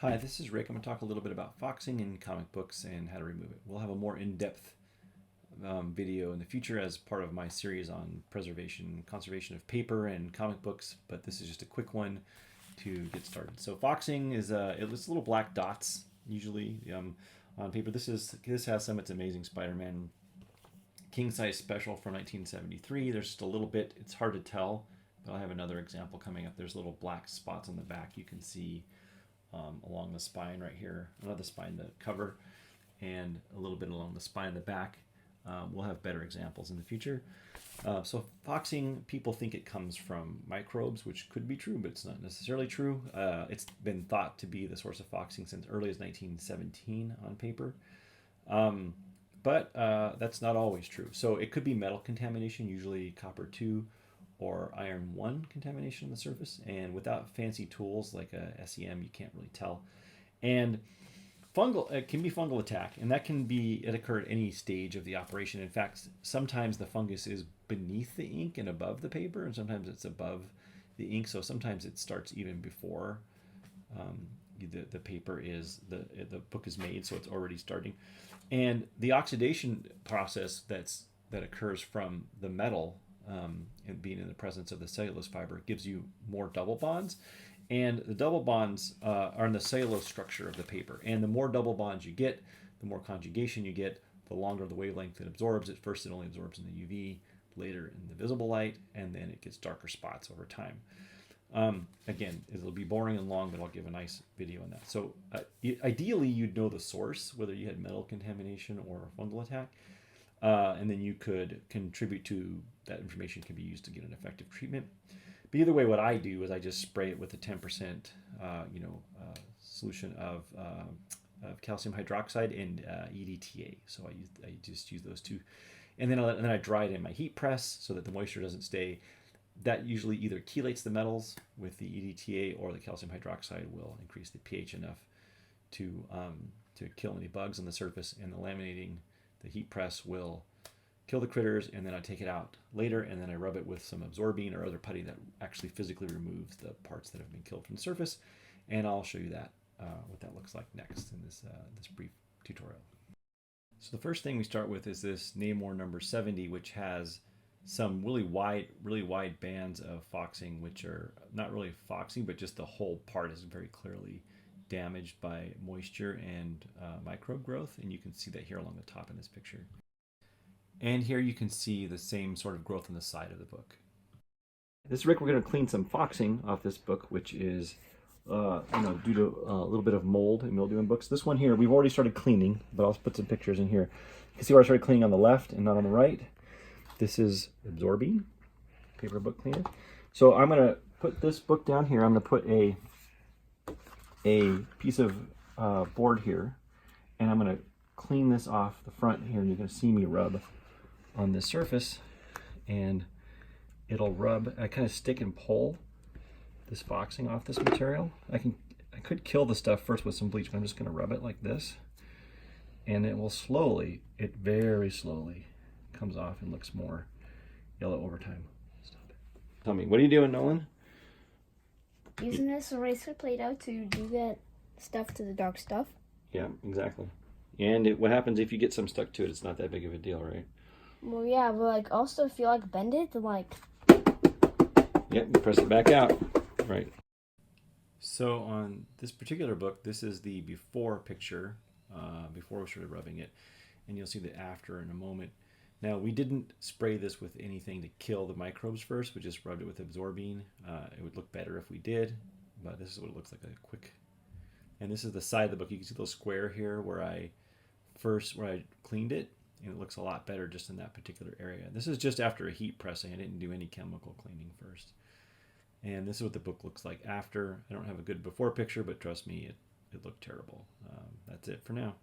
Hi, this is Rick. I'm going to talk a little bit about foxing in comic books and how to remove it. We'll have a more in-depth video in the future as part of my series on conservation of paper and comic books, but this is just a quick one to get started. So foxing is it's little black dots usually on paper. This has some. It's Amazing Spider-Man king size special from 1973. There's just a little bit. It's hard to tell, but I'll have another example coming up. There's little black spots on the back you can see along the spine right here, not the spine, the cover, and a little bit along the spine of the back. We'll have better examples in the future. So foxing, people think it comes from microbes, which could be true, but it's not necessarily true. It's been thought to be the source of foxing since early as 1917 on paper. But that's not always true. So it could be metal contamination, usually copper 2 or iron 1 contamination on the surface. And without fancy tools like a SEM, you can't really tell. And it can be fungal attack, and it occur at any stage of the operation. In fact, sometimes the fungus is beneath the ink and above the paper, and sometimes it's above the ink. So sometimes it starts even before the paper is the book is made, so it's already starting. And the oxidation process that occurs from the metal and being in the presence of the cellulose fiber gives you more double bonds. And the double bonds are in the cellulose structure of the paper. And the more double bonds you get, the more conjugation you get, the longer the wavelength it absorbs. At first, it only absorbs in the UV, later in the visible light, and then it gets darker spots over time. Again, it'll be boring and long, but I'll give a nice video on that. So ideally, you'd know the source, whether you had metal contamination or a fungal attack, and then you could contribute to that information can be used to get an effective treatment. But either way, what I do is I just spray it with a 10% solution of calcium hydroxide and EDTA. So I just use those two, and then I dry it in my heat press so that the moisture doesn't stay. That usually either chelates the metals with the EDTA, or the calcium hydroxide will increase the pH enough to kill any bugs on the surface. And the heat press will kill the critters, and then I take it out later, and then I rub it with some Absorene or other putty that actually physically removes the parts that have been killed from the surface. And I'll show you that what that looks like next in this brief tutorial. So the first thing we start with is this Namor number 70, which has some really wide bands of foxing, which are not really foxing, but just the whole part is very clearly damaged by moisture and microbe growth. And you can see that here along the top in this picture. And here you can see the same sort of growth on the side of the book. This is Rick. We're going to clean some foxing off this book, which is due to a little bit of mold and mildew in books. This one here, we've already started cleaning, but I'll put some pictures in here. You can see where I started cleaning on the left and not on the right. This is Absorene, paper book cleaner. So I'm going to put this book down here. I'm going to put a piece of board here, and I'm going to clean this off the front here. You're going to see me rub on this surface, and it'll rub. I kind of stick and pull this foxing off this material. I could kill the stuff first with some bleach, but I'm just going to rub it like this, and it will very slowly comes off and looks more yellow over time. Stop it. Tell me, what are you doing, Nolan? Using this eraser Play-Doh to do that stuff to the dark stuff. Yeah, exactly. And what happens if you get some stuck to it? It's not that big of a deal, right? Well, yeah, but also if you bend it, then Yep, you press it back out. Right. So on this particular book, this is the before picture, before we started rubbing it, and you'll see the after in a moment. Now, we didn't spray this with anything to kill the microbes first. We just rubbed it with Absorene. It would look better if we did, but this is what it looks like, a quick. And this is the side of the book. You can see the little square here where I cleaned it, and it looks a lot better just in that particular area. This is just after a heat pressing. I didn't do any chemical cleaning first. And this is what the book looks like after. I don't have a good before picture, but trust me, it looked terrible. That's it for now.